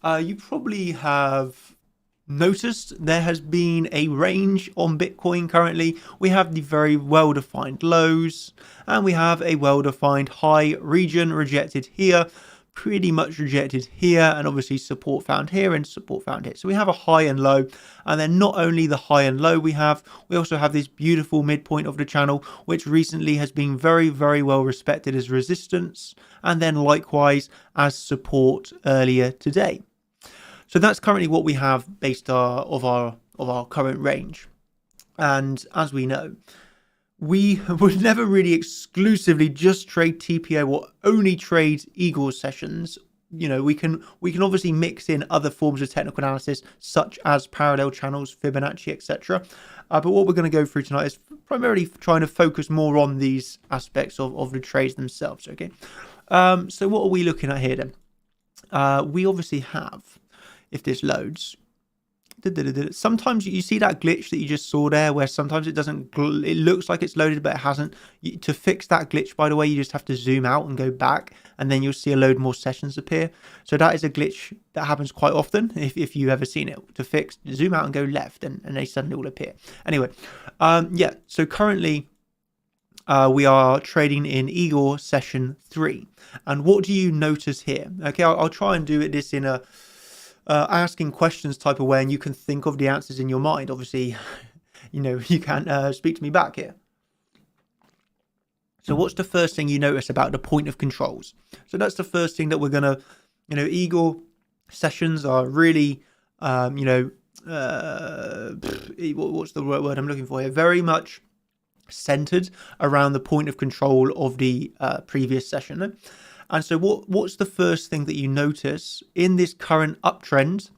You probably have noticed there has been a range on Bitcoin currently. We have the very well-defined lows and we have a well-defined high region rejected here, pretty much rejected here, and obviously support found here and support found here. So we have a high and low, and then not only the high and low we also have this beautiful midpoint of the channel, which recently has been very, very well respected as resistance, and then likewise as support earlier today. So that's currently what we have based of our current range. And as we know, we would never really exclusively just trade TPO or only trade Eagle sessions. You know, we can obviously mix in other forms of technical analysis such as parallel channels, Fibonacci, etc. But what we're going to go through tonight is primarily trying to focus more on these aspects of the trades themselves. Okay, so what are we looking at here then? We obviously have, if this loads, sometimes you see that glitch that you just saw there where sometimes it doesn't, it looks like it's loaded but it hasn't. To fix that glitch, by the way, you just have to zoom out and go back, and then you'll see a load more sessions appear. So that is a glitch that happens quite often if you've ever seen it. To fix, zoom out and go left, and they suddenly all appear. Anyway, yeah, so currently we are trading in Eagle session 3, and what do you notice here? Okay, I'll try and do this in a asking questions type of way, and you can think of the answers in your mind. Obviously, you know, you can't speak to me back here. So what's the first thing you notice about the point of controls? So that's the first thing that we're gonna, you know, Eagle sessions are really, you know, what's the word I'm looking for here? Very much centered around the point of control of the previous session. And so what's the first thing that you notice in this current uptrend?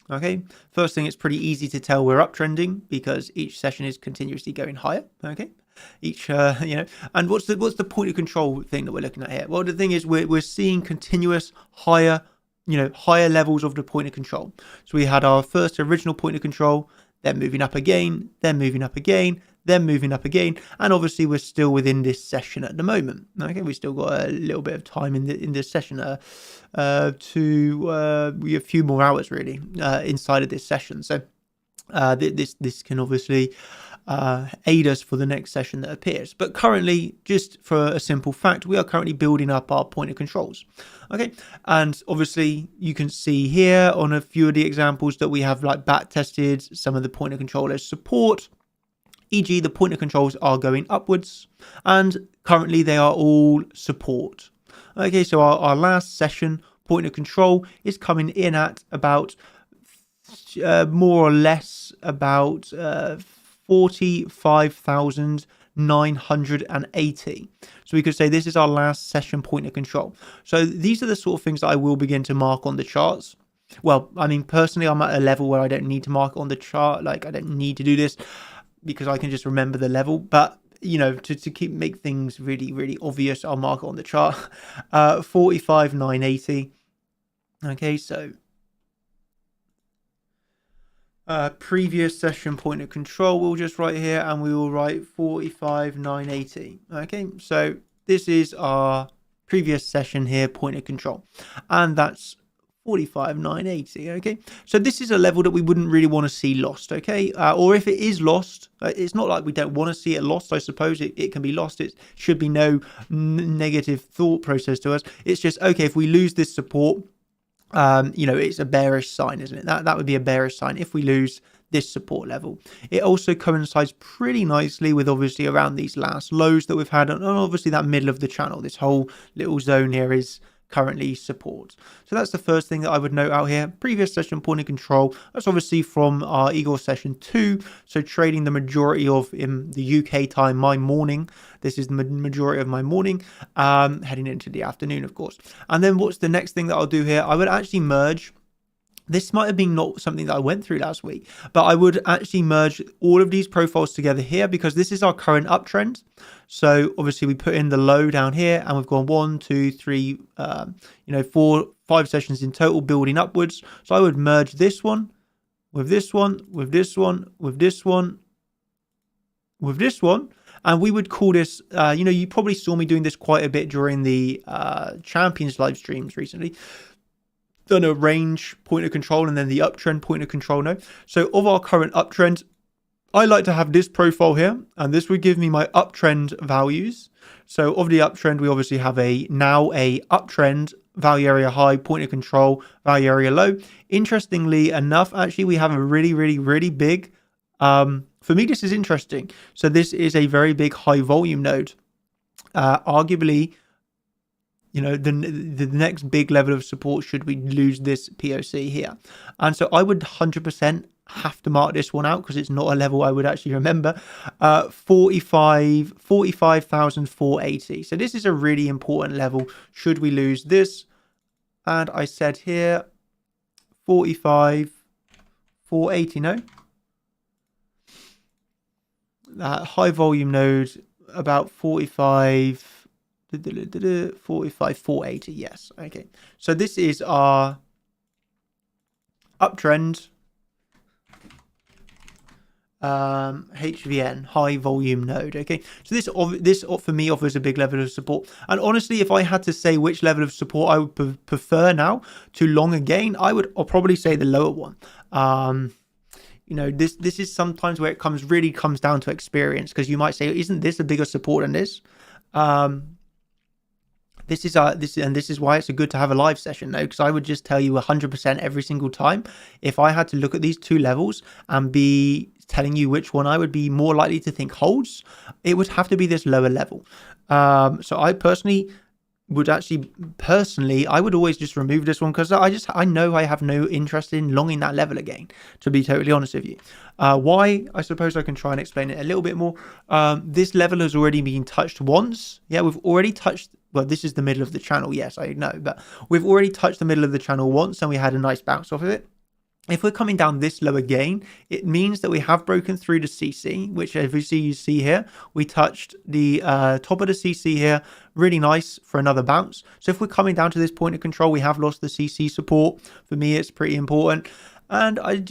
Okay, first thing, it's pretty easy to tell we're uptrending because each session is continuously going higher. Okay, each you know, and what's the point of control thing that we're looking at here? Well, the thing is we're seeing continuous higher, you know, higher levels of the point of control. So we had our first original point of control, then moving up again, then moving up again, then moving up again, and obviously we're still within this session at the moment. Okay, we've still got a little bit of time in this session we have a few more hours really inside of this session. So this can obviously aid us for the next session that appears. But currently, just for a simple fact, we are currently building up our point of controls. Okay, and obviously you can see here on a few of the examples that we have like back tested some of the point of control as support, e.g. the point of controls are going upwards, and currently they are all support. Okay, so our last session point of control is coming in at about more or less about 45,980. So we could say this is our last session point of control. So these are the sort of things that I will begin to mark on the charts. Well, I mean, personally, I'm at a level where I don't need to mark on the chart. Like, I don't need to do this because I can just remember the level. But, you know, to make things really, really obvious, I'll mark it on the chart. 45,980. Okay, so previous session point of control, we'll just write here, and we will write 45,980. Okay, so this is our previous session here, point of control, and that's 45,980. Okay, so this is a level that we wouldn't really want to see lost. Okay, or if it is lost, it's not like we don't want to see it lost. I suppose it can be lost. It should be no negative thought process to us. It's just, okay, if we lose this support, you know, it's a bearish sign, isn't it? That would be a bearish sign if we lose this support level. It also coincides pretty nicely with obviously around these last lows that we've had, and obviously that middle of the channel. This whole little zone here is currently support. So that's the first thing that I would note out here. Previous session point of control, that's obviously from our Eagle session 2, so trading the majority of in the UK time, my morning. This is the majority of my morning, heading into the afternoon, of course. And then what's the next thing that I'll do here? I would actually merge. This might have been not something that I went through last week, but I would actually merge all of these profiles together here because this is our current uptrend. So obviously we put in the low down here, and we've gone 1, 2, 3, you know, 4, 5 sessions in total building upwards. So I would merge this one with this one, with this one, with this one, with this one. And we would call this, you know, you probably saw me doing this quite a bit during the Champions live streams recently. done a range point of control and then the uptrend point of control node. So of our current uptrend, I like to have this profile here, and this would give me my uptrend values. So of the uptrend, we obviously have now a uptrend value area high, point of control, value area low. Interestingly enough, actually, we have a really big, for me, this is interesting. So this is a very big high volume node. Arguably, you know, the next big level of support should we lose this POC here. And so I would 100% have to mark this one out because it's not a level I would actually remember. 45,480. So this is a really important level should we lose this. And I said here 45,480, no? High volume node about 45,480, yes. Okay, so this is our uptrend HVN, high volume node. Okay, so this for me offers a big level of support. And honestly, if I had to say which level of support I would prefer now to long again, I'll probably say the lower one. You know, this is sometimes where it really comes down to experience, because you might say, isn't this a bigger support than this? This is why it's good to have a live session though, because I would just tell you 100% every single time. If I had to look at these two levels and be telling you which one I would be more likely to think holds, it would have to be this lower level. So I would always just remove this one, because I know I have no interest in longing that level again, to be totally honest with you. Why? I suppose I can try and explain it a little bit more. This level has already been touched once. Yeah, we've already touched, well, this is the middle of the channel, yes, I know, but we've already touched the middle of the channel once and we had a nice bounce off of it. If we're coming down this low again, it means that we have broken through the CC, which obviously you see here, we touched the top of the CC here, really nice for another bounce. So if we're coming down to this point of control, we have lost the CC support. For me, it's pretty important. And I'm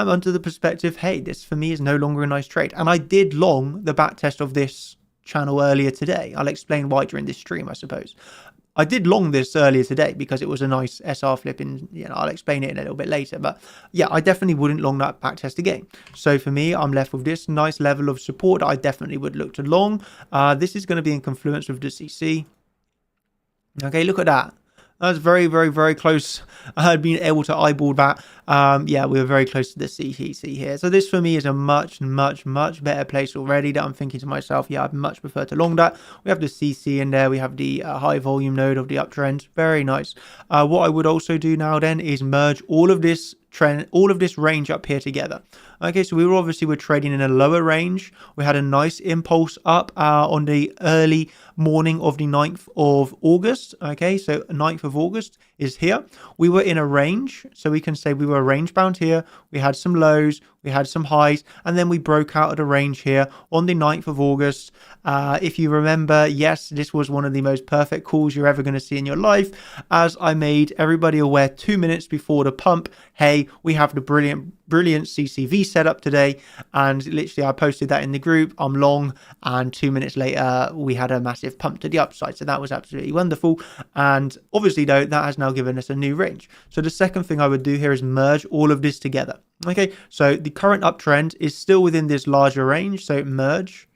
under the perspective, hey, this for me is no longer a nice trade. And I did long the back test of this channel earlier today. I'll explain why during this stream, I suppose. I did long this earlier today because it was a nice SR flip, and I'll explain it in a little bit later. But yeah, I definitely wouldn't long that back test again. So for me, I'm left with this nice level of support that I definitely would look to long. This is going to be in confluence with the CC. Okay, look at that. That was very close. I had been able to eyeball that. Yeah, we were very close to the CTC here. So this for me is a much better place already, that I'm thinking to myself, yeah, I'd much prefer to long that. We have the CC in there. We have the high volume node of the uptrend. Very nice. What I would also do now then is merge all of this trend, all of this range up here together. Okay, so we're trading in a lower range. We had a nice impulse up on the early morning of the 9th of August. Okay, so 9th of August is here. We were in a range, so we can say we were range bound here. We had some lows, we had some highs, and then we broke out of the range here on the 9th of August. If you remember, yes, this was one of the most perfect calls you're ever going to see in your life, as I made everybody aware 2 minutes before the pump, hey, we have the brilliant CCV setup today. And literally I posted that in the group, I'm long, and 2 minutes later we had a massive pump to the upside. So that was absolutely wonderful. And obviously though, that has now given us a new range. So the second thing I would do here is merge all of this together. Okay, so the current uptrend is still within this larger range. So merge,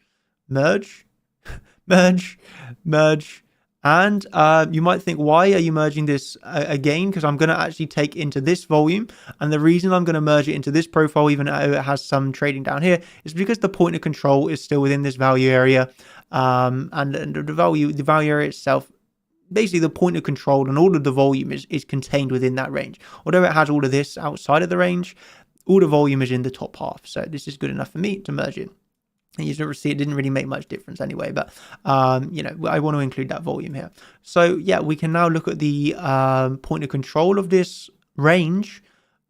and you might think, why are you merging this again? Because I'm going to actually take into this volume, and the reason I'm going to merge it into this profile, even though it has some trading down here, is because the point of control is still within this value area, and the value area itself, basically the point of control and all of the volume is contained within that range. Although it has all of this outside of the range, all the volume is in the top half. So this is good enough for me to merge it. And you don't see, it didn't really make much difference anyway, but I want to include that volume here. So yeah, we can now look at the point of control of this range,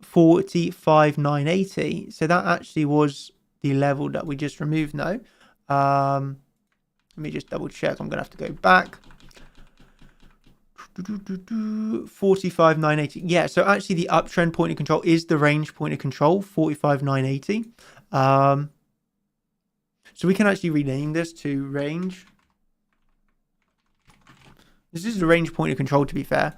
45,980. So that actually was the level that we just removed now. Let me just double check. I'm gonna have to go back. 45,980. Yeah, so actually the uptrend point of control is the range point of control, 45,980. So we can actually rename this to range. This is the range point of control, to be fair.